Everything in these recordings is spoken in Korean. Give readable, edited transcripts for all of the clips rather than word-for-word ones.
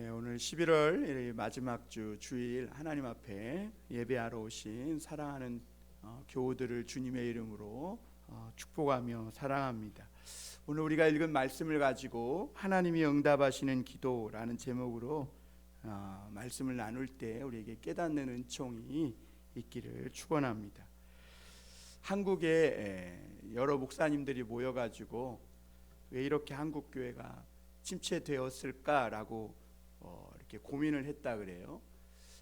오늘 11월 마지막 주일 하나님 앞에 예배하러 오신 사랑하는 교우들을 주님의 이름으로 축복하며 사랑합니다. 오늘 우리가 읽은 말씀을 가지고 하나님이 응답하시는 기도라는 제목으로 말씀을 나눌 때 우리에게 깨닫는 은총이 있기를 축원합니다. 한국에 여러 목사님들이 모여가지고 왜 이렇게 한국 교회가 침체되었을까라고 이렇게 고민을 했다 그래요.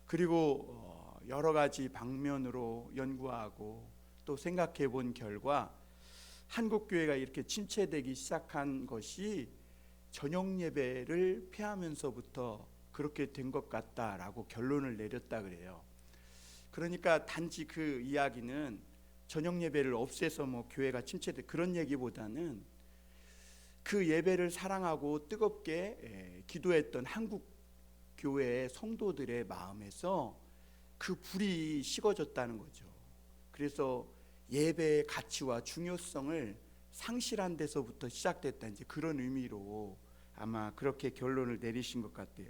그리고 여러 가지 방면으로 연구하고 또 생각해 본 결과 한국 교회가 이렇게 침체되기 시작한 것이 저녁 예배를 폐하면서부터 그렇게 된 것 같다라고 결론을 내렸다 그래요. 그러니까 단지 그 이야기는 저녁 예배를 없애서 교회가 침체돼 그런 얘기보다는 그 예배를 사랑하고 뜨겁게 기도했던 한국 교회의 성도들의 마음에서 그 불이 식어졌다는 거죠. 그래서 예배의 가치와 중요성을 상실한 데서부터 시작됐다, 이제 그런 의미로 아마 그렇게 결론을 내리신 것 같아요.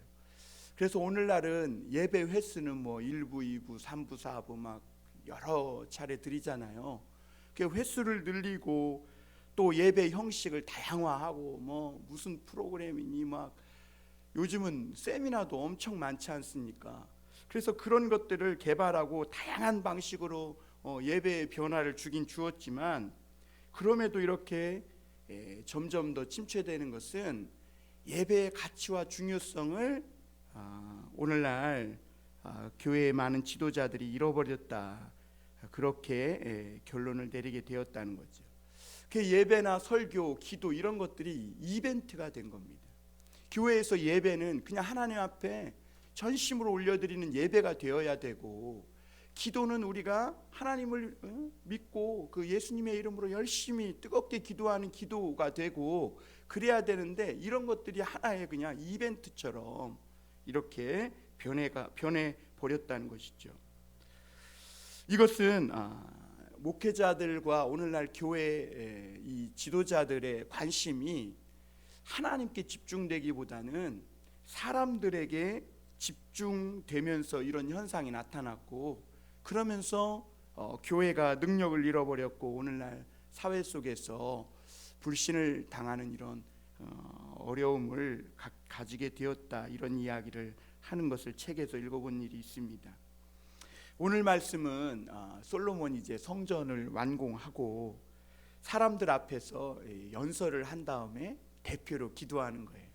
그래서 오늘날은 예배 횟수는 1부, 2부, 3부, 4부 막 여러 차례 드리잖아요. 그 횟수를 늘리고 또 예배 형식을 다양화하고 무슨 프로그램이니 막 요즘은 세미나도 엄청 많지 않습니까? 그래서 그런 것들을 개발하고 다양한 방식으로 예배의 변화를 주긴 주었지만, 그럼에도 이렇게 점점 더 침체되는 것은 예배의 가치와 중요성을 오늘날 교회의 많은 지도자들이 잃어버렸다, 그렇게 결론을 내리게 되었다는 거죠. 그 예배나 설교, 기도 이런 것들이 이벤트가 된 겁니다. 교회에서 예배는 그냥 하나님 앞에 전심으로 올려드리는 예배가 되어야 되고, 기도는 우리가 하나님을 믿고 그 예수님의 이름으로 열심히 뜨겁게 기도하는 기도가 되고 그래야 되는데, 이런 것들이 하나의 그냥 이벤트처럼 이렇게 변해 버렸다는 것이죠. 이것은 목회자들과 오늘날 교회의 이 지도자들의 관심이 하나님께 집중되기보다는 사람들에게 집중되면서 이런 현상이 나타났고, 그러면서 교회가 능력을 잃어버렸고 오늘날 사회 속에서 불신을 당하는 이런 어려움을 가지게 되었다, 이런 이야기를 하는 것을 책에서 읽어본 일이 있습니다. 오늘 말씀은 솔로몬이 이제 성전을 완공하고 사람들 앞에서 연설을 한 다음에 대표로 기도하는 거예요.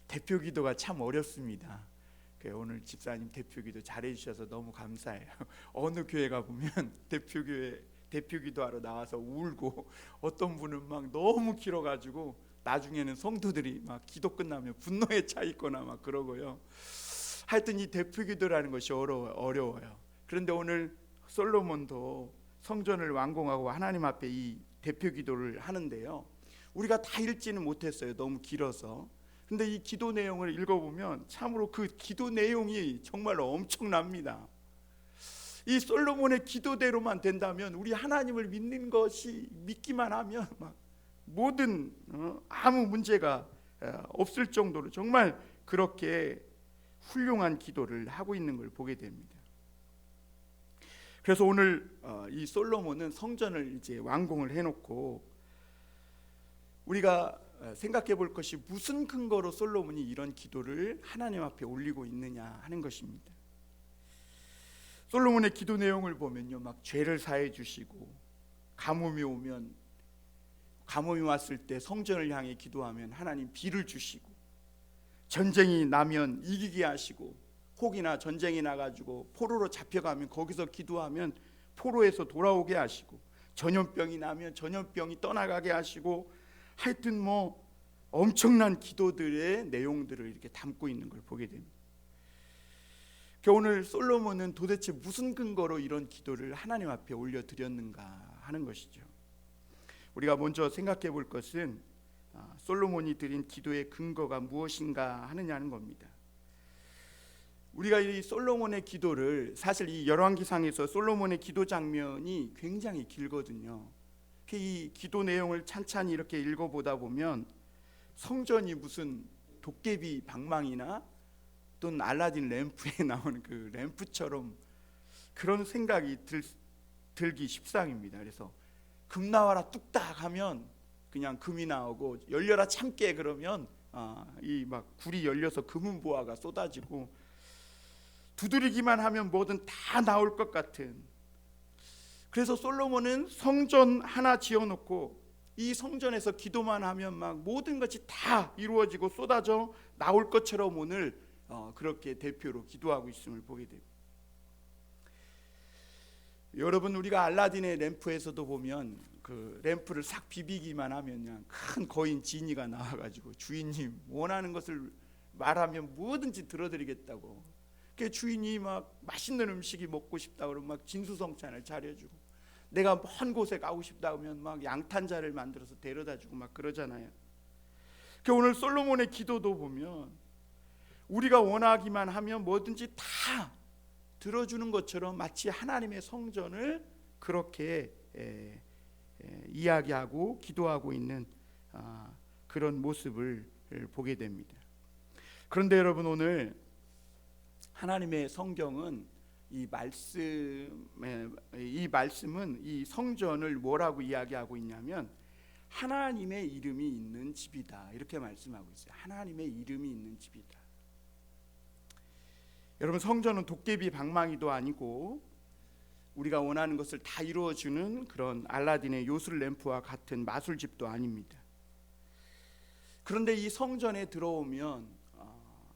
대표 기도가 참 어렵습니다. 오늘 집사님 대표 기도 잘해 주셔서 너무 감사해요. 어느 교회 가 보면 대표 기도하러 나와서 울고, 어떤 분은 막 너무 길어가지고 나중에는 성도들이 막 기도 끝나면 분노에 차 있거나 막 그러고요. 하여튼 이 대표 기도라는 것이 어려워요. 그런데 오늘 솔로몬도 성전을 완공하고 하나님 앞에 이 대표 기도를 하는데요, 우리가 다 읽지는 못했어요. 너무 길어서. 근데 이 기도 내용을 읽어보면 참으로 그 기도 내용이 정말로 엄청납니다. 이 솔로몬의 기도대로만 된다면, 우리 하나님을 믿기만 하면 막 모든 아무 문제가 없을 정도로 정말 그렇게 훌륭한 기도를 하고 있는 걸 보게 됩니다. 그래서 오늘 이 솔로몬은 성전을 이제 완공을 해놓고 우리가 생각해 볼 것이, 무슨 근거로 솔로몬이 이런 기도를 하나님 앞에 올리고 있느냐 하는 것입니다. 솔로몬의 기도 내용을 보면요, 막 죄를 사해 주시고, 가뭄이 왔을 때 성전을 향해 기도하면 하나님 비를 주시고, 전쟁이 나면 이기게 하시고, 혹이나 전쟁이 나가지고 포로로 잡혀가면 거기서 기도하면 포로에서 돌아오게 하시고, 전염병이 나면 전염병이 떠나가게 하시고, 하여튼 엄청난 기도들의 내용들을 이렇게 담고 있는 걸 보게 됩니다. 오늘 솔로몬은 도대체 무슨 근거로 이런 기도를 하나님 앞에 올려드렸는가 하는 것이죠. 우리가 먼저 생각해 볼 것은 솔로몬이 드린 기도의 근거가 무엇인가 하느냐는 겁니다. 우리가 이 솔로몬의 기도를, 사실 이 열왕기상에서 솔로몬의 기도 장면이 굉장히 길거든요. 이 기도 내용을 찬찬히 이렇게 읽어보다 보면 성전이 무슨 도깨비 방망이나 또는 알라딘 램프에 나오는 그 램프처럼 그런 생각이 들기 십상입니다. 그래서 금 나와라 뚝딱 하면 그냥 금이 나오고, 열려라 참깨 그러면 이 막 굴이 열려서 금은 보화가 쏟아지고, 두드리기만 하면 뭐든 다 나올 것 같은. 그래서 솔로몬은 성전 하나 지어놓고 이 성전에서 기도만 하면 막 모든 것이 다 이루어지고 쏟아져 나올 것처럼 오늘 그렇게 대표로 기도하고 있음을 보게 됩니다. 여러분, 우리가 알라딘의 램프에서도 보면 그 램프를 싹 비비기만 하면 그냥 큰 거인 지니가 나와가지고 주인님 원하는 것을 말하면 뭐든지 들어드리겠다고. 그 주인이 막 맛있는 음식이 먹고 싶다 그러면 막 진수성찬을 차려주고, 내가 먼 곳에 가고 싶다 하면 막 양탄자를 만들어서 데려다주고 막 그러잖아요. 그 오늘 솔로몬의 기도도 보면 우리가 원하기만 하면 뭐든지 다 들어주는 것처럼 마치 하나님의 성전을 그렇게 이야기하고 기도하고 있는 그런 모습을 보게 됩니다. 그런데 여러분, 오늘 하나님의 성경은 이 말씀은 이 성전을 뭐라고 이야기하고 있냐면 하나님의 이름이 있는 집이다, 이렇게 말씀하고 있어요. 하나님의 이름이 있는 집이다. 여러분, 성전은 도깨비 방망이도 아니고 우리가 원하는 것을 다 이루어주는 그런 알라딘의 요술 램프와 같은 마술집도 아닙니다. 그런데 이 성전에 들어오면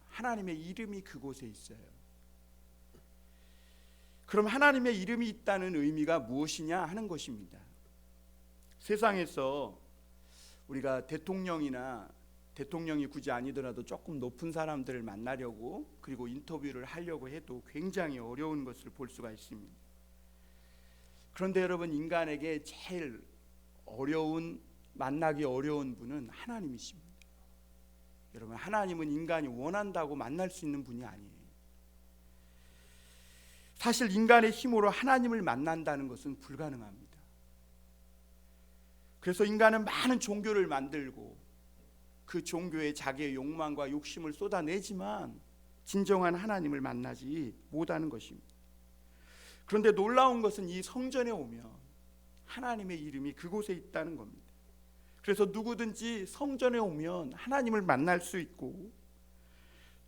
하나님의 이름이 그곳에 있어요. 그럼 하나님의 이름이 있다는 의미가 무엇이냐 하는 것입니다. 세상에서 우리가 대통령이 굳이 아니더라도 조금 높은 사람들을 만나려고 그리고 인터뷰를 하려고 해도 굉장히 어려운 것을 볼 수가 있습니다. 그런데 여러분, 인간에게 제일 만나기 어려운 분은 하나님이십니다. 여러분, 하나님은 인간이 원한다고 만날 수 있는 분이 아니에요. 사실 인간의 힘으로 하나님을 만난다는 것은 불가능합니다. 그래서 인간은 많은 종교를 만들고 그 종교에 자기의 욕망과 욕심을 쏟아내지만 진정한 하나님을 만나지 못하는 것입니다. 그런데 놀라운 것은 이 성전에 오면 하나님의 이름이 그곳에 있다는 겁니다. 그래서 누구든지 성전에 오면 하나님을 만날 수 있고,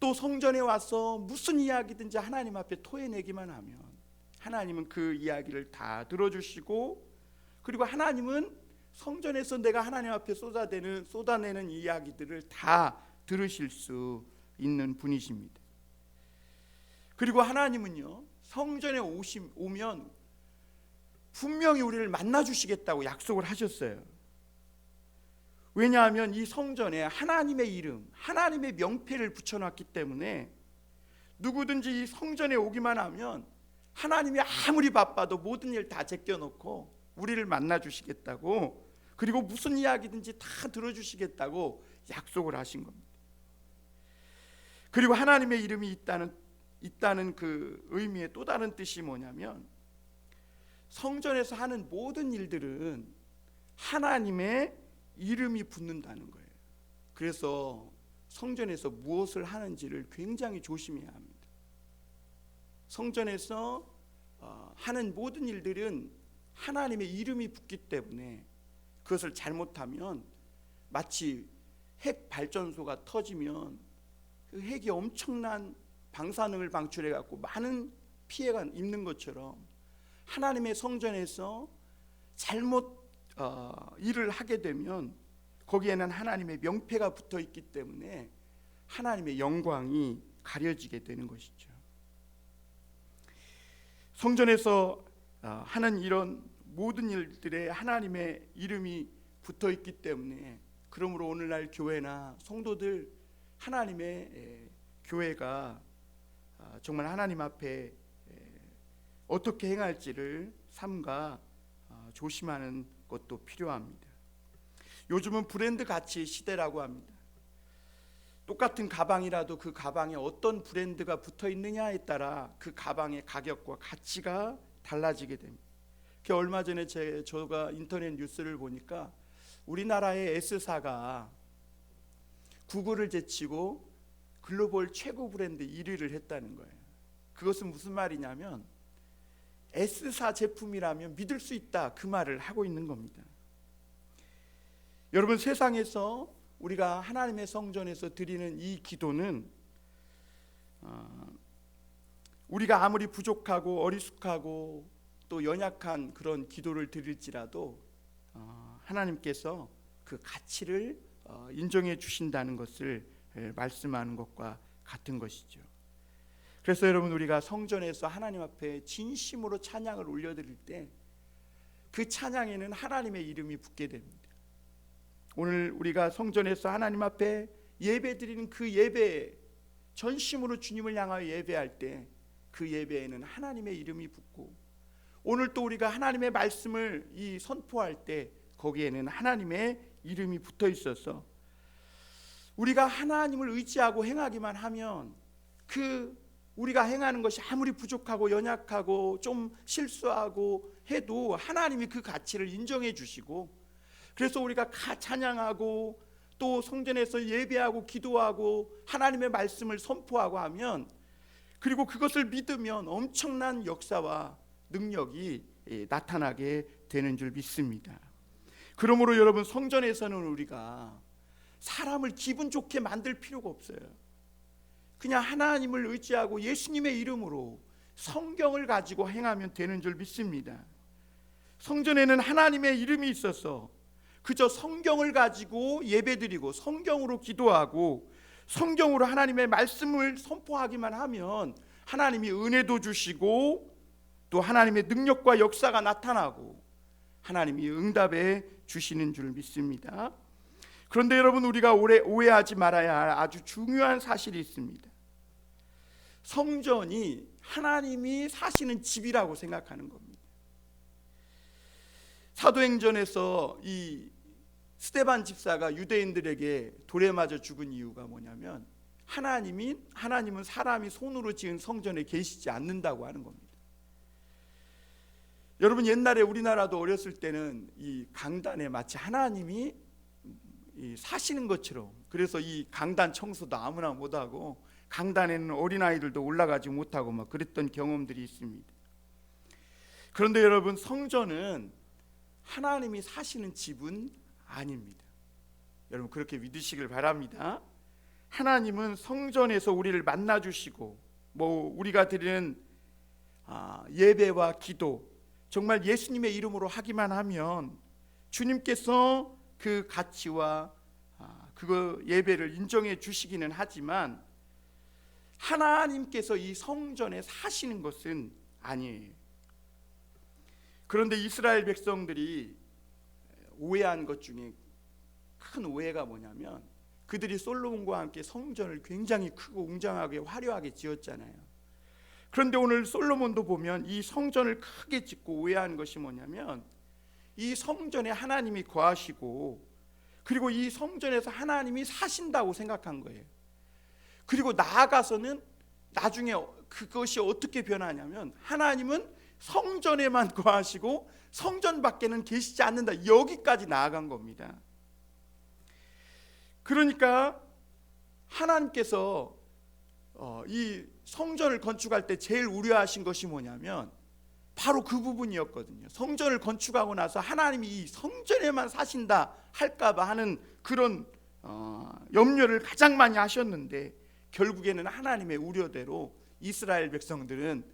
또 성전에 와서 무슨 이야기든지 하나님 앞에 토해내기만 하면 하나님은 그 이야기를 다 들어주시고, 그리고 하나님은 성전에서 내가 하나님 앞에 쏟아내는 이야기들을 다 들으실 수 있는 분이십니다. 그리고 하나님은요, 성전에 오면 분명히 우리를 만나주시겠다고 약속을 하셨어요. 왜냐하면 이 성전에 하나님의 이름, 하나님의 명패를 붙여놨기 때문에 누구든지 이 성전에 오기만 하면 하나님이 아무리 바빠도 모든 일 다 제껴놓고 우리를 만나주시겠다고, 그리고 무슨 이야기든지 다 들어주시겠다고 약속을 하신 겁니다. 그리고 하나님의 이름이 있다는 그 의미의 또 다른 뜻이 뭐냐면, 성전에서 하는 모든 일들은 하나님의 이름이 붙는다는 거예요. 그래서 성전에서 무엇을 하는지를 굉장히 조심해야 합니다. 성전에서 하는 모든 일들은 하나님의 이름이 붙기 때문에 그것을 잘못하면 마치 핵 발전소가 터지면 그 핵이 엄청난 방사능을 방출해 갖고 많은 피해가 입는 것처럼 하나님의 성전에서 잘못 일을 하게 되면 거기에는 하나님의 명패가 붙어 있기 때문에 하나님의 영광이 가려지게 되는 것이죠. 성전에서 하는 이런 모든 일들에 하나님의 이름이 붙어 있기 때문에, 그러므로 오늘날 교회나 성도들, 하나님의 교회가 정말 하나님 앞에 어떻게 행할지를 삼가 조심하는 것도 필요합니다. 요즘은 브랜드 가치 시대라고 합니다. 똑같은 가방이라도 그 가방에 어떤 브랜드가 붙어 있느냐에 따라 그 가방의 가격과 가치가 달라지게 됩니다. 얼마 전에 제가 인터넷 뉴스를 보니까 우리나라의 S사가 구글을 제치고 글로벌 최고 브랜드 1위를 했다는 거예요. 그것은 무슨 말이냐면 S사 제품이라면 믿을 수 있다, 그 말을 하고 있는 겁니다. 여러분, 세상에서 우리가 하나님의 성전에서 드리는 이 기도는 우리가 아무리 부족하고 어리숙하고 또 연약한 그런 기도를 드릴지라도 하나님께서 그 가치를 인정해 주신다는 것을 말씀하는 것과 같은 것이죠. 그래서 여러분, 우리가 성전에서 하나님 앞에 진심으로 찬양을 올려드릴 때 그 찬양에는 하나님의 이름이 붙게 됩니다. 오늘 우리가 성전에서 하나님 앞에 예배드리는 그 예배, 전심으로 주님을 향하여 예배할 때 그 예배에는 하나님의 이름이 붙고, 오늘 또 우리가 하나님의 말씀을 선포할 때 거기에는 하나님의 이름이 붙어 있어서 우리가 하나님을 의지하고 행하기만 하면 우리가 행하는 것이 아무리 부족하고 연약하고 좀 실수하고 해도 하나님이 그 가치를 인정해 주시고, 그래서 우리가 찬양하고 또 성전에서 예배하고 기도하고 하나님의 말씀을 선포하고 하면, 그리고 그것을 믿으면 엄청난 역사와 능력이 나타나게 되는 줄 믿습니다. 그러므로 여러분, 성전에서는 우리가 사람을 기분 좋게 만들 필요가 없어요. 그냥 하나님을 의지하고 예수님의 이름으로 성경을 가지고 행하면 되는 줄 믿습니다. 성전에는 하나님의 이름이 있어서 그저 성경을 가지고 예배드리고 성경으로 기도하고 성경으로 하나님의 말씀을 선포하기만 하면 하나님이 은혜도 주시고 또 하나님의 능력과 역사가 나타나고 하나님이 응답해 주시는 줄 믿습니다. 그런데 여러분, 우리가 오해하지 말아야 할 아주 중요한 사실이 있습니다. 성전이 하나님이 사시는 집이라고 생각하는 겁니다. 사도행전에서 이 스데반 집사가 유대인들에게 돌에 맞아 죽은 이유가 뭐냐면 하나님은 사람이 손으로 지은 성전에 계시지 않는다고 하는 겁니다. 여러분, 옛날에 우리나라도 어렸을 때는 이 강단에 마치 하나님이 사시는 것처럼, 그래서 이 강단 청소도 아무나 못하고 강단에는 어린아이들도 올라가지 못하고 막 그랬던 경험들이 있습니다. 그런데 여러분, 성전은 하나님이 사시는 집은 아닙니다. 여러분, 그렇게 믿으시길 바랍니다. 하나님은 성전에서 우리를 만나주시고 우리가 드리는 예배와 기도, 정말 예수님의 이름으로 하기만 하면 주님께서 그 가치와 그 예배를 인정해 주시기는 하지만 하나님께서 이 성전에 사시는 것은 아니에요. 그런데 이스라엘 백성들이 오해한 것 중에 큰 오해가 뭐냐면, 그들이 솔로몬과 함께 성전을 굉장히 크고 웅장하게 화려하게 지었잖아요. 그런데 오늘 솔로몬도 보면 이 성전을 크게 짓고 오해한 것이 뭐냐면, 이 성전에 하나님이 거하시고 그리고 이 성전에서 하나님이 사신다고 생각한 거예요. 그리고 나아가서는 나중에 그것이 어떻게 변하냐면, 하나님은 성전에만 거하시고 성전 밖에는 계시지 않는다, 여기까지 나아간 겁니다. 그러니까 하나님께서 이 성전을 건축할 때 제일 우려하신 것이 뭐냐면 바로 그 부분이었거든요. 성전을 건축하고 나서 하나님이 이 성전에만 사신다 할까봐 하는 그런 염려를 가장 많이 하셨는데, 결국에는 하나님의 우려대로 이스라엘 백성들은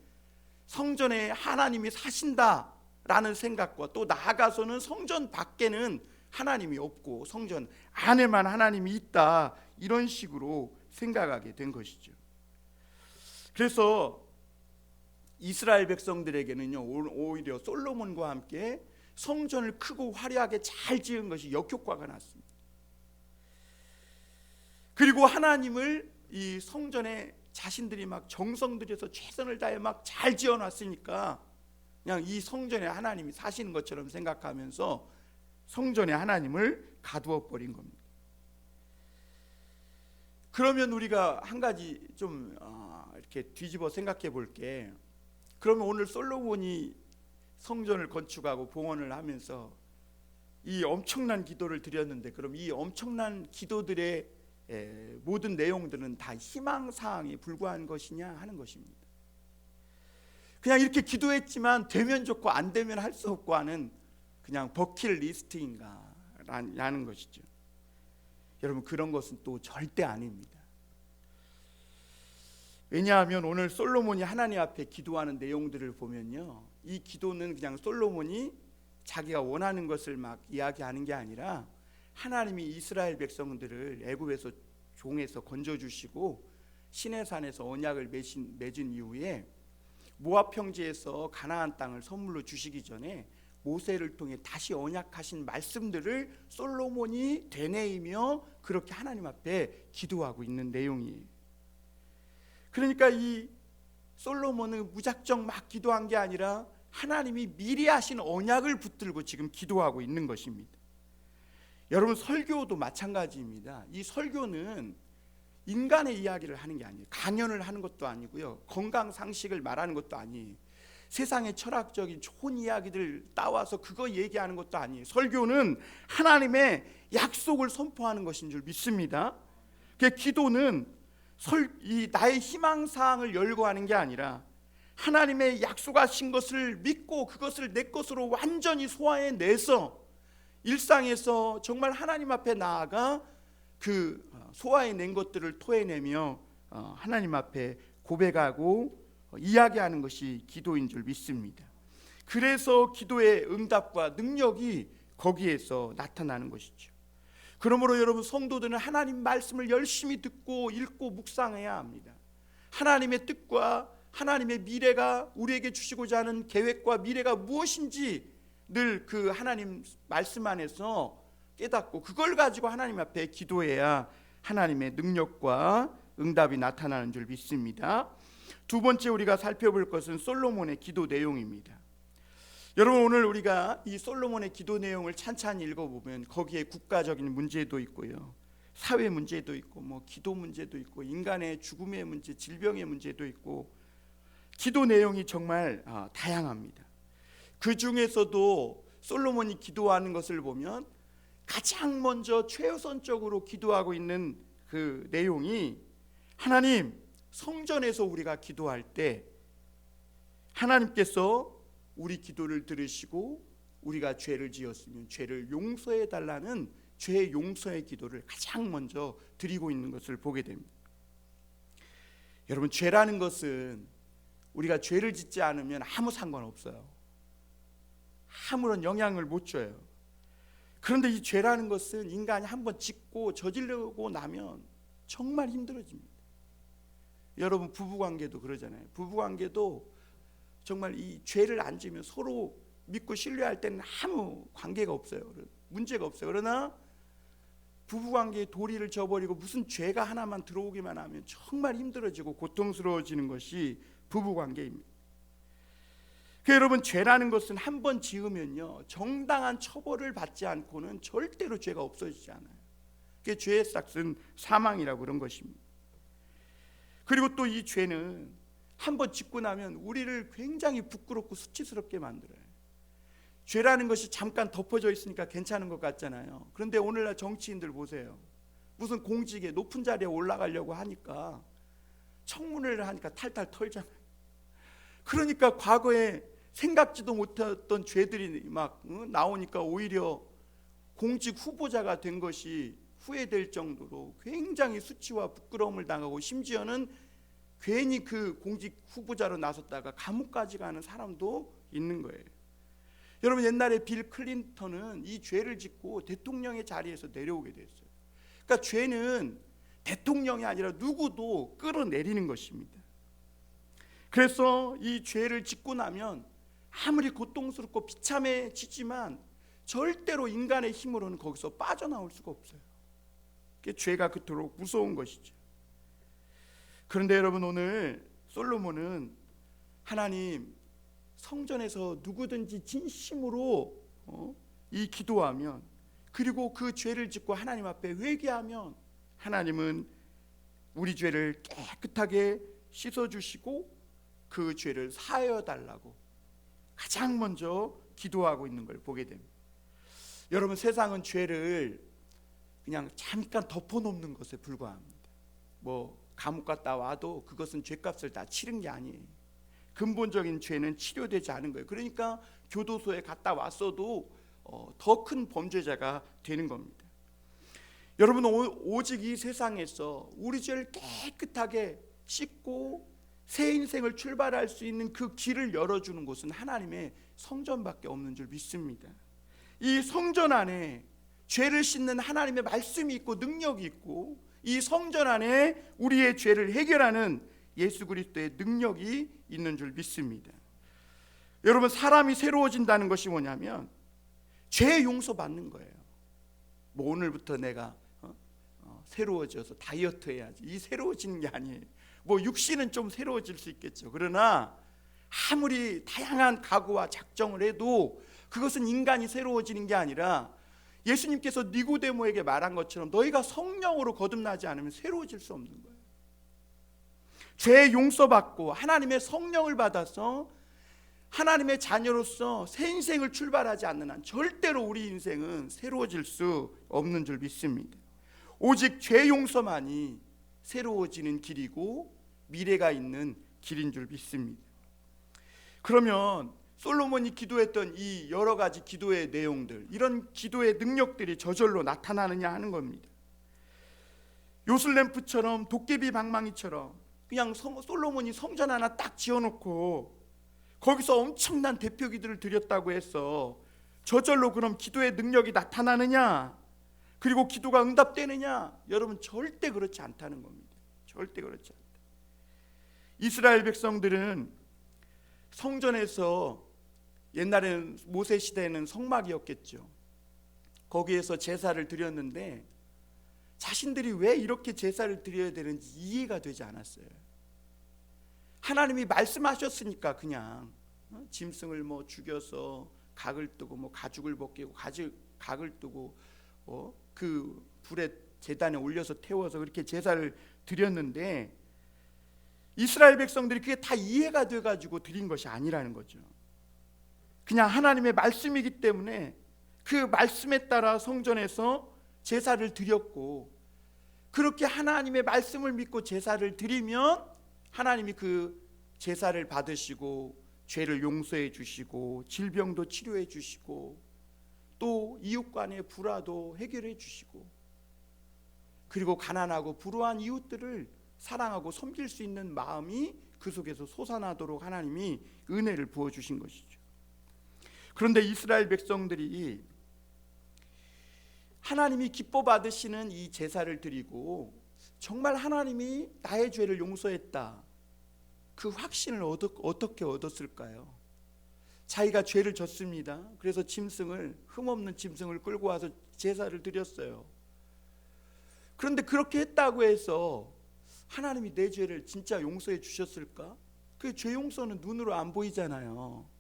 성전에 하나님이 사신다라는 생각과 또 나아가서는 성전 밖에는 하나님이 없고 성전 안에만 하나님이 있다, 이런 식으로 생각하게 된 것이죠. 그래서 이스라엘 백성들에게는요, 오히려 솔로몬과 함께 성전을 크고 화려하게 잘 지은 것이 역효과가 났습니다. 그리고 하나님을 이 성전에 자신들이 막 정성 들여서 최선을 다해 막 잘 지어놨으니까 그냥 이 성전에 하나님이 사시는 것처럼 생각하면서 성전에 하나님을 가두어 버린 겁니다. 그러면 우리가 한 가지 좀 이렇게 뒤집어 생각해 볼게. 그러면 오늘 솔로몬이 성전을 건축하고 봉헌을 하면서 이 엄청난 기도를 드렸는데, 그럼 이 엄청난 기도들의 모든 내용들은 다 희망사항에 불과한 것이냐 하는 것입니다. 그냥 이렇게 기도했지만 되면 좋고 안 되면 할 수 없고 하는 그냥 버킷리스트인가 라는 것이죠. 여러분, 그런 것은 또 절대 아닙니다. 왜냐하면 오늘 솔로몬이 하나님 앞에 기도하는 내용들을 보면요, 이 기도는 그냥 솔로몬이 자기가 원하는 것을 막 이야기하는 게 아니라 하나님이 이스라엘 백성들을 애굽에서 종에서 건져주시고 시내산에서 언약을 맺은 이후에 모압 평지에서 가나안 땅을 선물로 주시기 전에 모세를 통해 다시 언약하신 말씀들을 솔로몬이 되뇌이며 그렇게 하나님 앞에 기도하고 있는 내용이에요. 그러니까 이 솔로몬은 무작정 막 기도한 게 아니라 하나님이 미리 하신 언약을 붙들고 지금 기도하고 있는 것입니다. 여러분, 설교도 마찬가지입니다. 이 설교는 인간의 이야기를 하는 게 아니에요. 강연을 하는 것도 아니고요, 건강 상식을 말하는 것도 아니에요. 세상의 철학적인 좋은 이야기들 따와서 그거 얘기하는 것도 아니에요. 설교는 하나님의 약속을 선포하는 것인 줄 믿습니다. 그 기도는 나의 희망사항을 열거하는 게 아니라 하나님의 약속하신 것을 믿고 그것을 내 것으로 완전히 소화해내서 일상에서 정말 하나님 앞에 나아가 그 소화해낸 것들을 토해내며 하나님 앞에 고백하고 이야기하는 것이 기도인 줄 믿습니다. 그래서 기도의 응답과 능력이 거기에서 나타나는 것이죠. 그러므로 여러분, 성도들은 하나님 말씀을 열심히 듣고 읽고 묵상해야 합니다. 하나님의 뜻과 하나님의 미래가 우리에게 주시고자 하는 계획과 미래가 무엇인지 늘 그 하나님 말씀 안에서 깨닫고 그걸 가지고 하나님 앞에 기도해야 하나님의 능력과 응답이 나타나는 줄 믿습니다. 두 번째 우리가 살펴볼 것은 솔로몬의 기도 내용입니다. 여러분, 오늘 우리가 이 솔로몬의 기도 내용을 찬찬히 읽어보면 거기에 국가적인 문제도 있고요, 사회 문제도 있고, 기도 문제도 있고, 인간의 죽음의 문제, 질병의 문제도 있고, 기도 내용이 정말 다양합니다. 그 중에서도 솔로몬이 기도하는 것을 보면 가장 먼저 최우선적으로 기도하고 있는 그 내용이, 하나님, 성전에서 우리가 기도할 때 하나님께서 우리 기도를 들으시고 우리가 죄를 지었으면 죄를 용서해 달라는 죄 용서의 기도를 가장 먼저 드리고 있는 것을 보게 됩니다. 여러분, 죄라는 것은 우리가 죄를 짓지 않으면 아무 상관없어요. 아무런 영향을 못 줘요. 그런데 이 죄라는 것은 인간이 한번 짓고 저지르고 나면 정말 힘들어집니다. 여러분, 부부관계도 그러잖아요. 부부관계도 정말 이 죄를 안 지면 서로 믿고 신뢰할 때는 아무 관계가 없어요. 문제가 없어요. 그러나 부부관계의 도리를 저버리고 무슨 죄가 하나만 들어오기만 하면 정말 힘들어지고 고통스러워지는 것이 부부관계입니다. 여러분, 죄라는 것은 한번 지으면요, 정당한 처벌을 받지 않고는 절대로 죄가 없어지지 않아요. 그게 죄의 싹은 사망이라고 그런 것입니다. 그리고 또 이 죄는 한번 짓고 나면 우리를 굉장히 부끄럽고 수치스럽게 만들어요. 죄라는 것이 잠깐 덮어져 있으니까 괜찮은 것 같잖아요. 그런데 오늘날 정치인들 보세요. 무슨 공직에 높은 자리에 올라가려고 하니까 청문회를 하니까 탈탈 털잖아요. 그러니까 과거에 생각지도 못했던 죄들이 막 나오니까 오히려 공직 후보자가 된 것이 후회될 정도로 굉장히 수치와 부끄러움을 당하고, 심지어는 괜히 그 공직 후보자로 나섰다가 감옥까지 가는 사람도 있는 거예요. 여러분, 옛날에 빌 클린턴은 이 죄를 짓고 대통령의 자리에서 내려오게 됐어요. 그러니까 죄는 대통령이 아니라 누구도 끌어내리는 것입니다. 그래서 이 죄를 짓고 나면 아무리 고통스럽고 비참해지지만 절대로 인간의 힘으로는 거기서 빠져나올 수가 없어요. 죄가 그토록 무서운 것이죠. 그런데 여러분, 오늘 솔로몬은 하나님, 성전에서 누구든지 진심으로 이 기도하면, 그리고 그 죄를 짓고 하나님 앞에 회개하면 하나님은 우리 죄를 깨끗하게 씻어주시고 그 죄를 사하여 달라고 가장 먼저 기도하고 있는 걸 보게 됩니다. 여러분, 세상은 죄를 그냥 잠깐 덮어놓는 것에 불과합니다. 뭐 감옥 갔다 와도 그것은 죄값을 다 치른 게 아니에요. 근본적인 죄는 치료되지 않은 거예요. 그러니까 교도소에 갔다 왔어도 더 큰 범죄자가 되는 겁니다. 여러분, 오직 이 세상에서 우리 죄를 깨끗하게 씻고 새 인생을 출발할 수 있는 그 길을 열어주는 곳은 하나님의 성전밖에 없는 줄 믿습니다. 이 성전 안에 죄를 씻는 하나님의 말씀이 있고 능력이 있고, 이 성전 안에 우리의 죄를 해결하는 예수 그리스도의 능력이 있는 줄 믿습니다. 여러분, 사람이 새로워진다는 것이 뭐냐면 죄 용서받는 거예요. 뭐 오늘부터 내가 새로워져서 다이어트 해야지, 이 새로워지는 게 아니에요. 뭐 육신은 좀 새로워질 수 있겠죠. 그러나 아무리 다양한 각오와 작정을 해도 그것은 인간이 새로워지는 게 아니라 예수님께서 니고데모에게 말한 것처럼 너희가 성령으로 거듭나지 않으면 새로워질 수 없는 거예요. 죄 용서받고 하나님의 성령을 받아서 하나님의 자녀로서 새 인생을 출발하지 않는 한 절대로 우리 인생은 새로워질 수 없는 줄 믿습니다. 오직 죄 용서만이 새로워지는 길이고 미래가 있는 길인 줄 믿습니다. 그러면 솔로몬이 기도했던 이 여러 가지 기도의 내용들, 이런 기도의 능력들이 저절로 나타나느냐 하는 겁니다. 요술램프처럼 도깨비 방망이처럼 그냥 솔로몬이 성전 하나 딱 지어놓고 거기서 엄청난 대표 기도를 드렸다고 해서 저절로 그럼 기도의 능력이 나타나느냐, 그리고 기도가 응답되느냐? 여러분, 절대 그렇지 않다는 겁니다. 절대 그렇지 않다. 이스라엘 백성들은 성전에서, 옛날에는 모세 시대에는 성막이었겠죠. 거기에서 제사를 드렸는데 자신들이 왜 이렇게 제사를 드려야 되는지 이해가 되지 않았어요. 하나님이 말씀하셨으니까 그냥 짐승을 뭐 죽여서 각을 뜨고 뭐 가죽을 벗기고 각을 뜨고 그 불에 제단에 올려서 태워서 그렇게 제사를 드렸는데 이스라엘 백성들이 그게 다 이해가 돼가지고 드린 것이 아니라는 거죠. 그냥 하나님의 말씀이기 때문에 그 말씀에 따라 성전에서 제사를 드렸고, 그렇게 하나님의 말씀을 믿고 제사를 드리면 하나님이 그 제사를 받으시고 죄를 용서해 주시고 질병도 치료해 주시고 또 이웃 간의 불화도 해결해 주시고, 그리고 가난하고 불우한 이웃들을 사랑하고 섬길 수 있는 마음이 그 속에서 솟아나도록 하나님이 은혜를 부어주신 것이죠. 그런데 이스라엘 백성들이 하나님이 기뻐 받으시는 이 제사를 드리고 정말 하나님이 나의 죄를 용서했다, 그 확신을 어떻게 얻었을까요? 자기가 죄를 졌습니다. 그래서 흠없는 짐승을 끌고 와서 제사를 드렸어요. 그런데 그렇게 했다고 해서 하나님이 내 죄를 진짜 용서해 주셨을까? 그 죄 용서는 눈으로 안 보이잖아요.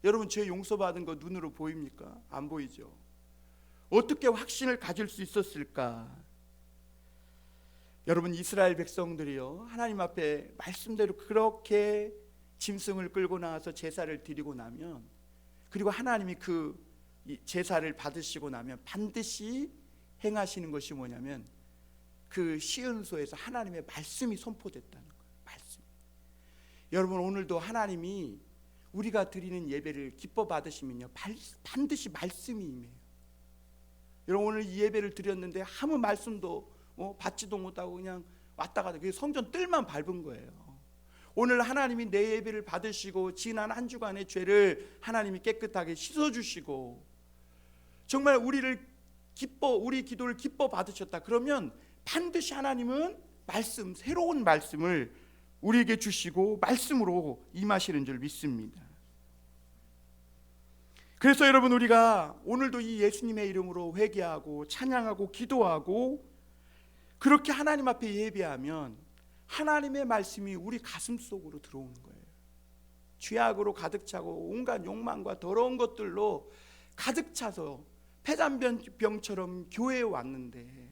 여러분, 죄 용서받은 거 눈으로 보입니까? 안 보이죠. 어떻게 확신을 가질 수 있었을까? 여러분, 이스라엘 백성들이요, 하나님 앞에 말씀대로 그렇게 짐승을 끌고 나와서 제사를 드리고 나면, 그리고 하나님이 그 제사를 받으시고 나면 반드시 행하시는 것이 뭐냐면 그 시은소에서 하나님의 말씀이 선포됐다는 거예요. 말씀. 여러분, 오늘도 하나님이 우리가 드리는 예배를 기뻐 받으시면요, 반드시 말씀이 임해요. 여러분, 오늘 이 예배를 드렸는데 아무 말씀도 받지도 못하고 그냥 왔다 갔다 성전 뜰만 밟은 거예요. 오늘 하나님이 내 예배를 받으시고 지난 한 주간의 죄를 하나님이 깨끗하게 씻어주시고 정말 우리 기도를 기뻐 받으셨다. 그러면 반드시 하나님은 새로운 말씀을 우리에게 주시고 말씀으로 임하시는 줄 믿습니다. 그래서 여러분, 우리가 오늘도 이 예수님의 이름으로 회개하고 찬양하고 기도하고 그렇게 하나님 앞에 예배하면 하나님의 말씀이 우리 가슴 속으로 들어오는 거예요. 죄악으로 가득 차고 온갖 욕망과 더러운 것들로 가득 차서 폐잔병처럼 교회에 왔는데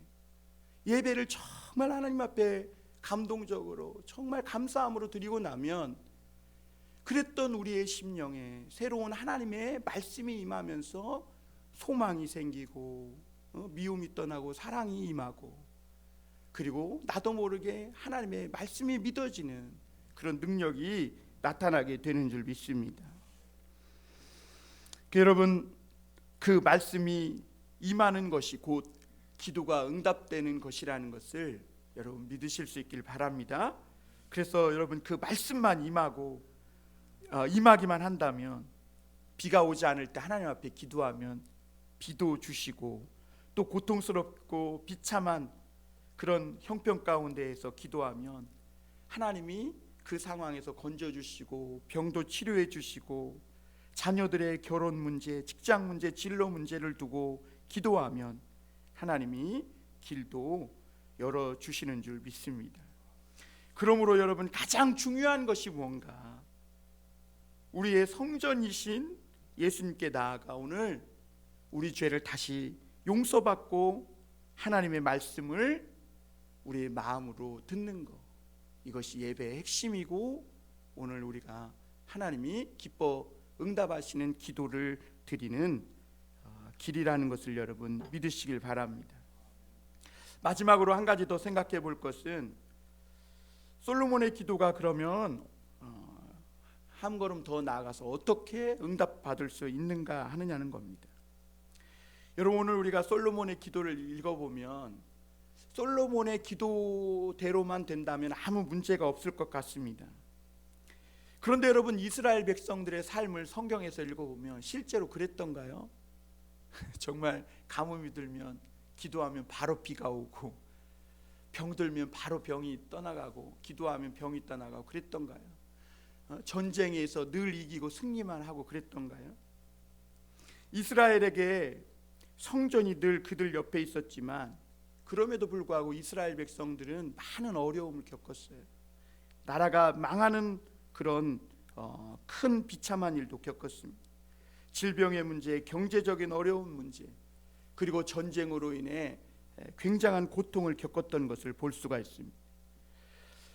예배를 정말 하나님 앞에 감동적으로 정말 감사함으로 드리고 나면 그랬던 우리의 심령에 새로운 하나님의 말씀이 임하면서 소망이 생기고 미움이 떠나고 사랑이 임하고, 그리고 나도 모르게 하나님의 말씀이 믿어지는 그런 능력이 나타나게 되는 줄 믿습니다. 여러분, 그 말씀이 임하는 것이 곧 기도가 응답되는 것이라는 것을 여러분 믿으실 수 있길 바랍니다. 그래서 여러분, 그 말씀만 임하기만 한다면, 비가 오지 않을 때 하나님 앞에 기도하면 비도 주시고, 또 고통스럽고 비참한 그런 형편 가운데에서 기도하면 하나님이 그 상황에서 건져주시고 병도 치료해 주시고, 자녀들의 결혼 문제, 직장 문제, 진로 문제를 두고 기도하면 하나님이 길도 열어주시는 줄 믿습니다. 그러므로 여러분, 가장 중요한 것이 뭔가, 우리의 성전이신 예수님께 나아가 오늘 우리 죄를 다시 용서받고 하나님의 말씀을 우리의 마음으로 듣는 것, 이것이 예배의 핵심이고, 오늘 우리가 하나님이 기뻐 응답하시는 기도를 드리는 길이라는 것을 여러분 믿으시길 바랍니다. 마지막으로 한 가지 더 생각해 볼 것은, 솔로몬의 기도가 그러면 한 걸음 더 나아가서 어떻게 응답받을 수 있는가 하느냐는 겁니다. 여러분, 오늘 우리가 솔로몬의 기도를 읽어보면 솔로몬의 기도대로만 된다면 아무 문제가 없을 것 같습니다. 그런데 여러분, 이스라엘 백성들의 삶을 성경에서 읽어보면 실제로 그랬던가요? 정말 가뭄이 들면 기도하면 바로 비가 오고, 병들면 바로 병이 떠나가고, 기도하면 병이 떠나가고 그랬던가요? 전쟁에서 늘 이기고 승리만 하고 그랬던가요? 이스라엘에게 성전이 늘 그들 옆에 있었지만, 그럼에도 불구하고 이스라엘 백성들은 많은 어려움을 겪었어요. 나라가 망하는 그런 큰 비참한 일도 겪었습니다. 질병의 문제, 경제적인 어려운 문제, 그리고 전쟁으로 인해 굉장한 고통을 겪었던 것을 볼 수가 있습니다.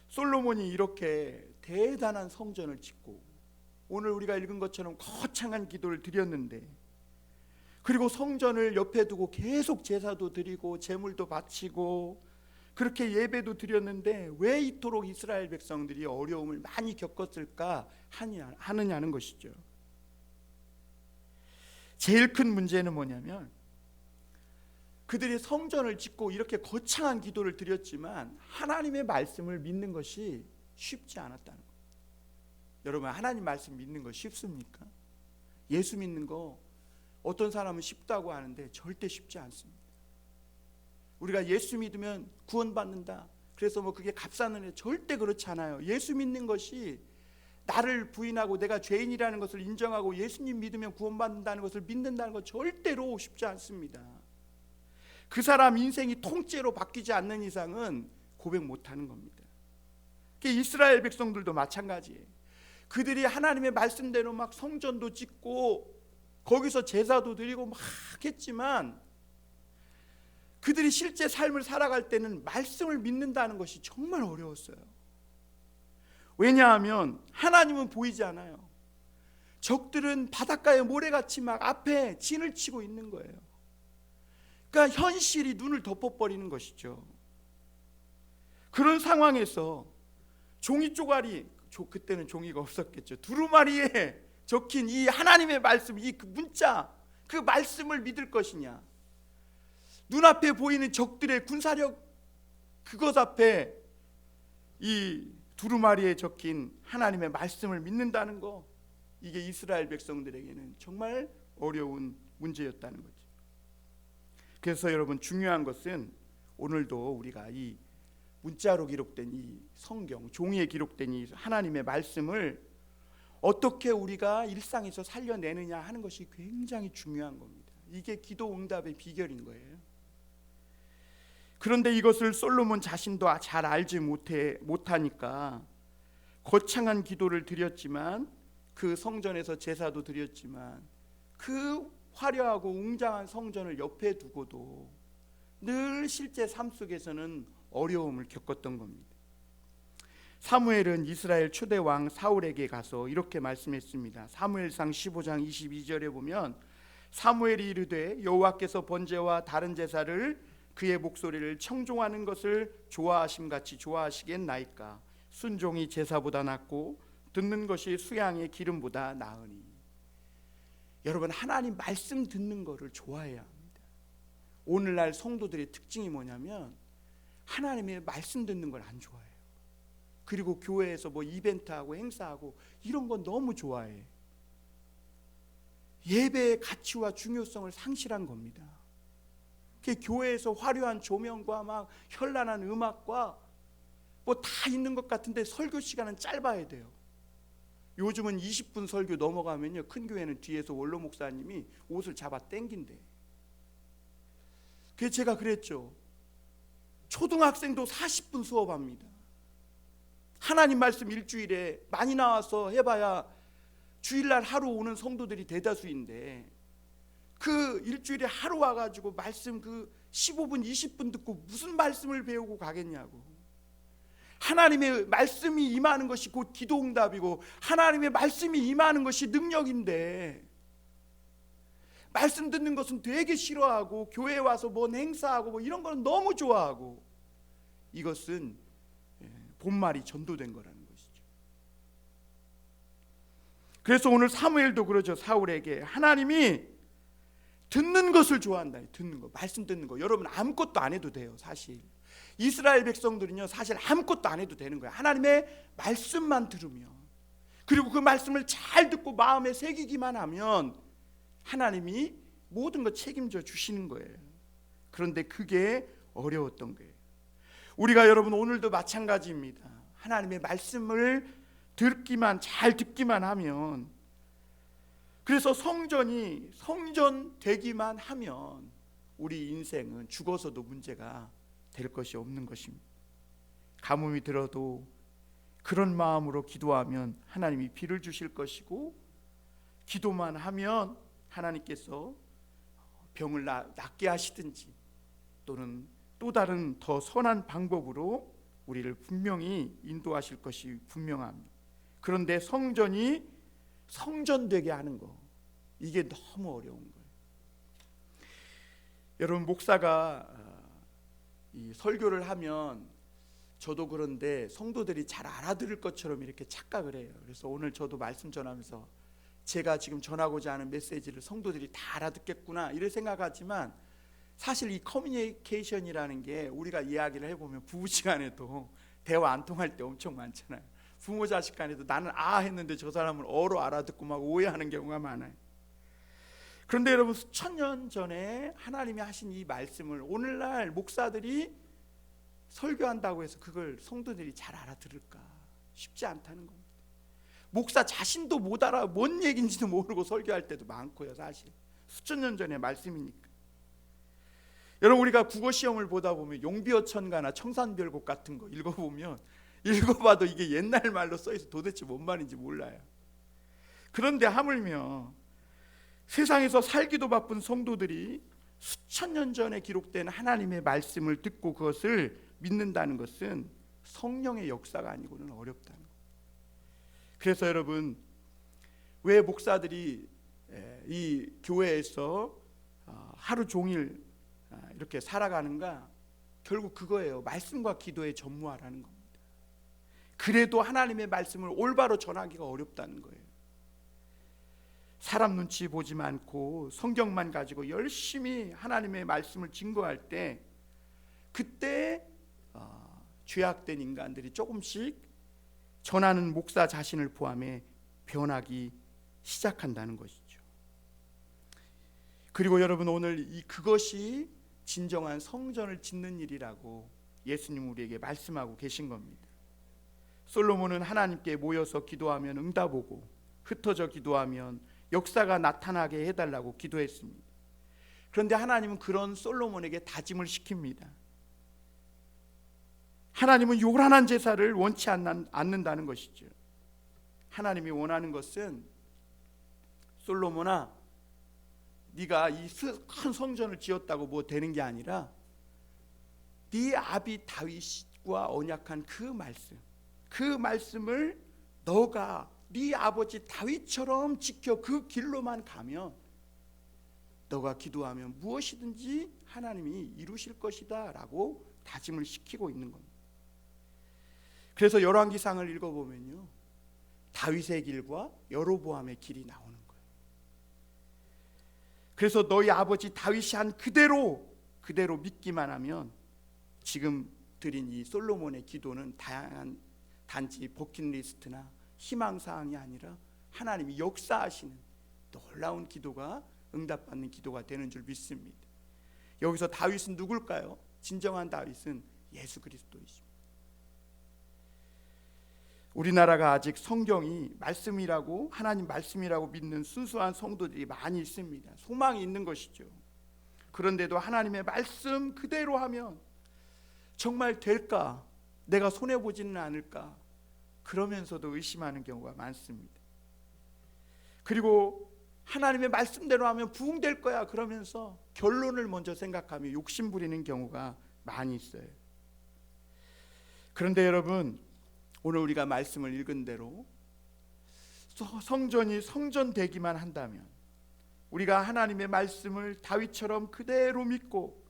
솔로몬이 이렇게 대단한 성전을 짓고, 오늘 우리가 읽은 것처럼 거창한 기도를 드렸는데, 그리고 성전을 옆에 두고 계속 제사도 드리고 제물도 바치고 그렇게 예배도 드렸는데, 왜 이토록 이스라엘 백성들이 어려움을 많이 겪었을까 하느냐는 것이죠. 제일 큰 문제는 뭐냐면, 그들이 성전을 짓고 이렇게 거창한 기도를 드렸지만 하나님의 말씀을 믿는 것이 쉽지 않았다는 거예요. 여러분, 하나님 말씀 믿는 거 쉽습니까? 예수 믿는 거 어떤 사람은 쉽다고 하는데 절대 쉽지 않습니다. 우리가 예수 믿으면 구원받는다, 그래서 그게 값싸는 애, 절대 그렇지 않아요. 예수 믿는 것이, 나를 부인하고 내가 죄인이라는 것을 인정하고 예수님 믿으면 구원받는다는 것을 믿는다는 것 절대로 쉽지 않습니다. 그 사람 인생이 통째로 바뀌지 않는 이상은 고백 못하는 겁니다. 이스라엘 백성들도 마찬가지예요. 그들이 하나님의 말씀대로 막 성전도 짓고 거기서 제사도 드리고 막 했지만, 그들이 실제 삶을 살아갈 때는 말씀을 믿는다는 것이 정말 어려웠어요. 왜냐하면 하나님은 보이지 않아요. 적들은 바닷가에 모래같이 막 앞에 진을 치고 있는 거예요. 그러니까 현실이 눈을 덮어버리는 것이죠. 그런 상황에서 종이 쪼가리, 그때는 종이가 없었겠죠, 두루마리에 적힌 이 하나님의 말씀, 이 문자, 그 말씀을 믿을 것이냐, 눈앞에 보이는 적들의 군사력, 그것 앞에 이 두루마리에 적힌 하나님의 말씀을 믿는다는 거, 이게 이스라엘 백성들에게는 정말 어려운 문제였다는 거죠. 그래서 여러분, 중요한 것은 오늘도 우리가 이 문자로 기록된 이 성경, 종이에 기록된 이 하나님의 말씀을 어떻게 우리가 일상에서 살려내느냐 하는 것이 굉장히 중요한 겁니다. 이게 기도 응답의 비결인 거예요. 그런데 이것을 솔로몬 자신도 잘 알지 못하니까 거창한 기도를 드렸지만, 그 성전에서 제사도 드렸지만, 그 화려하고 웅장한 성전을 옆에 두고도 늘 실제 삶 속에서는 어려움을 겪었던 겁니다. 사무엘은 이스라엘 초대 왕 사울에게 가서 이렇게 말씀했습니다. 사무엘상 15장 22절에 보면, 사무엘이 이르되 여호와께서 번제와 다른 제사를 그의 목소리를 청종하는 것을 좋아하심같이 좋아하시겠나이까. 순종이 제사보다 낫고 듣는 것이 수양의 기름보다 나으니. 여러분, 하나님 말씀 듣는 것을 좋아해야 합니다. 오늘날 성도들의 특징이 뭐냐면 하나님의 말씀 듣는 걸 안 좋아해요. 그리고 교회에서 뭐 이벤트하고 행사하고 이런 건 너무 좋아해. 예배의 가치와 중요성을 상실한 겁니다. 교회에서 화려한 조명과 막 현란한 음악과 뭐 다 있는 것 같은데 설교 시간은 짧아야 돼요. 요즘은 20분 설교 넘어가면요, 큰 교회는 뒤에서 원로 목사님이 옷을 잡아 당긴대. 그래서 제가 그랬죠. 초등학생도 40분 수업합니다. 하나님 말씀 일주일에 많이 나와서 해봐야 주일날 하루 오는 성도들이 대다수인데, 그 일주일에 하루 와가지고 말씀 그 15분 20분 듣고 무슨 말씀을 배우고 가겠냐고. 하나님의 말씀이 임하는 것이 곧 기도응답이고 하나님의 말씀이 임하는 것이 능력인데, 말씀 듣는 것은 되게 싫어하고 교회에 와서 뭔 행사하고 뭐 이런 거는 너무 좋아하고, 이것은 본말이 전도된 거라는 것이죠. 그래서 오늘 사무엘도 그러죠. 사울에게 하나님이 듣는 것을 좋아한다. 듣는 거, 말씀 듣는 거. 여러분 아무것도 안 해도 돼요. 사실 이스라엘 백성들은요, 사실 아무것도 안 해도 되는 거예요. 하나님의 말씀만 들으면, 그리고 그 말씀을 잘 듣고 마음에 새기기만 하면 하나님이 모든 거 책임져 주시는 거예요. 그런데 그게 어려웠던 거예요. 우리가 여러분 오늘도 마찬가지입니다. 하나님의 말씀을 잘 듣기만 하면, 그래서 성전 되기만 하면 우리 인생은 죽어서도 문제가 될 것이 없는 것입니다. 가뭄이 들어도 그런 마음으로 기도하면 하나님이 비를 주실 것이고, 기도만 하면 하나님께서 병을 낫게 하시든지 또는 또 다른 더 선한 방법으로 우리를 분명히 인도하실 것이 분명합니다. 그런데 성전되게 하는 거, 이게 너무 어려운 거예요. 여러분, 목사가 이 설교를 하면 저도 그런데 성도들이 잘 알아들을 것처럼 이렇게 착각을 해요. 그래서 오늘 저도 말씀 전하면서 제가 지금 전하고자 하는 메시지를 성도들이 다 알아듣겠구나 이렇게 생각하지만, 사실 이 커뮤니케이션이라는 게 우리가 이야기를 해보면 부부시간에도 대화 안 통할 때 엄청 많잖아요. 부모 자식 간에도 나는 했는데 저 사람은 어로 알아듣고 막 오해하는 경우가 많아요. 그런데 여러분, 수천 년 전에 하나님이 하신 이 말씀을 오늘날 목사들이 설교한다고 해서 그걸 성도들이 잘 알아들을까? 쉽지 않다는 겁니다. 목사 자신도 못 알아, 뭔 얘기인지도 모르고 설교할 때도 많고요. 사실 수천 년 전의 말씀이니까. 여러분, 우리가 국어 시험을 보다 보면 용비어천가나 청산별곡 같은 거 읽어봐도 이게 옛날 말로 써있어 도대체 뭔 말인지 몰라요. 그런데 하물며 세상에서 살기도 바쁜 성도들이 수천 년 전에 기록된 하나님의 말씀을 듣고 그것을 믿는다는 것은 성령의 역사가 아니고는 어렵다는 거예요. 그래서 여러분, 왜 목사들이 이 교회에서 하루 종일 이렇게 살아가는가? 결국 그거예요. 말씀과 기도에 전무하라는 겁니다. 그래도 하나님의 말씀을 올바로 전하기가 어렵다는 거예요. 사람 눈치 보지 않고 성경만 가지고 열심히 하나님의 말씀을 증거할 때, 그때 죄악된 인간들이 조금씩 전하는 목사 자신을 포함해 변하기 시작한다는 것이죠. 그리고 여러분, 오늘 그것이 진정한 성전을 짓는 일이라고 예수님 우리에게 말씀하고 계신 겁니다. 솔로몬은 하나님께 모여서 기도하면 응답 오고 흩어져 기도하면 역사가 나타나게 해달라고 기도했습니다. 그런데 하나님은 그런 솔로몬에게 다짐을 시킵니다. 하나님은 요란한 제사를 원치 않는다는 것이죠. 하나님이 원하는 것은, 솔로몬아, 네가 이 큰 성전을 지었다고 뭐 되는 게 아니라 네 아비 다윗과 언약한 그 말씀을 너가 네 아버지 다윗처럼 지켜 그 길로만 가면 너가 기도하면 무엇이든지 하나님이 이루실 것이다 라고 다짐을 시키고 있는 겁니다. 그래서 열왕기상을 읽어보면요, 다윗의 길과 여로보암의 길이 나오는 거예요. 그래서 너희 아버지 다윗이 한 그대로 믿기만 하면 지금 드린 이 솔로몬의 기도는 다양한 단지 버킷리스트나 희망사항이 아니라 하나님이 역사하시는 놀라운 기도가 응답받는 기도가 되는 줄 믿습니다. 여기서 다윗은 누굴까요? 진정한 다윗은 예수 그리스도이십니다. 우리나라가 아직 성경이 말씀이라고, 하나님 말씀이라고 믿는 순수한 성도들이 많이 있습니다. 소망이 있는 것이죠. 그런데도 하나님의 말씀 그대로 하면 정말 될까? 내가 손해보지는 않을까? 그러면서도 의심하는 경우가 많습니다. 그리고 하나님의 말씀대로 하면 부흥될 거야 그러면서 결론을 먼저 생각하며 욕심 부리는 경우가 많이 있어요. 그런데 여러분, 오늘 우리가 말씀을 읽은 대로 성전이 성전되기만 한다면, 우리가 하나님의 말씀을 다윗처럼 그대로 믿고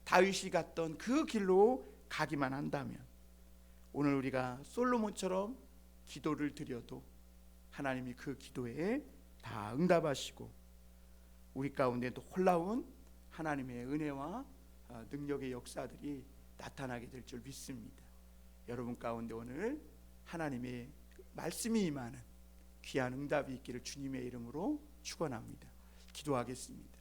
다윗이 갔던 그 길로 가기만 한다면, 오늘 우리가 솔로몬처럼 기도를 드려도 하나님이 그 기도에 다 응답하시고 우리 가운데 놀라운 하나님의 은혜와 능력의 역사들이 나타나게 될 줄 믿습니다. 여러분 가운데 오늘 하나님의 말씀이 임하는 귀한 응답이 있기를 주님의 이름으로 축원합니다. 기도하겠습니다.